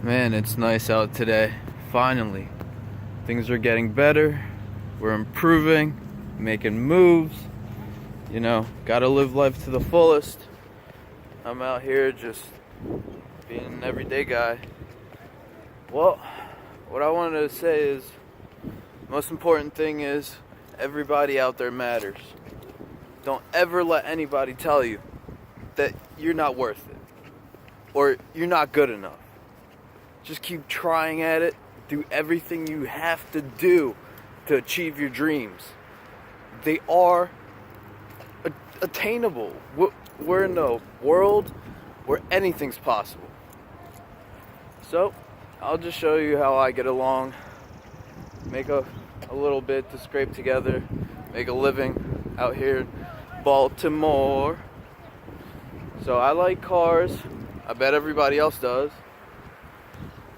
Man, it's nice out today. Finally. Things are getting better. We're improving, making moves. Gotta live life to the fullest. I'm out here just being an everyday guy. Well, what I wanted to say is, most important thing is, everybody out there matters. Don't ever let anybody tell you that you're not worth it or you're not good enough. Just keep trying at it. Do everything you have to do to achieve your dreams. They are attainable. We're in a world where anything's possible. So, I'll just show you how I get along. Make a little bit to scrape together. Make a living out here in Baltimore. So I like cars. I bet everybody else does.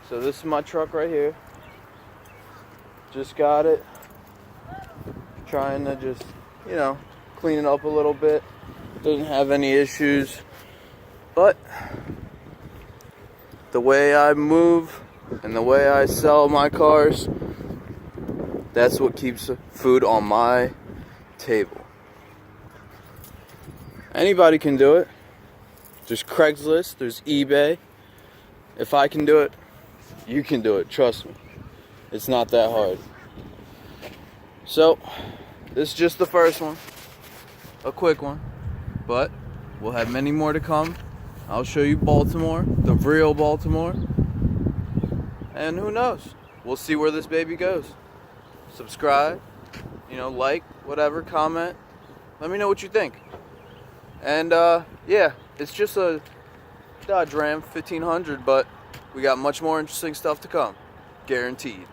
So this is my truck right here. Just got it. Trying to just, clean it up a little bit. Doesn't have any issues. But the way I move and the way I sell my cars, that's what keeps food on my table. Anybody can do it. There's Craigslist, there's eBay. If I can do it, you can do it. Trust me. It's not that hard. So, this is just the first one. A quick one. But we'll have many more to come. I'll show you Baltimore, the real Baltimore. And who knows? We'll see where this baby goes. Subscribe, like, whatever, comment. Let me know what you think. And it's just a Dodge Ram 1500, but we got much more interesting stuff to come. Guaranteed.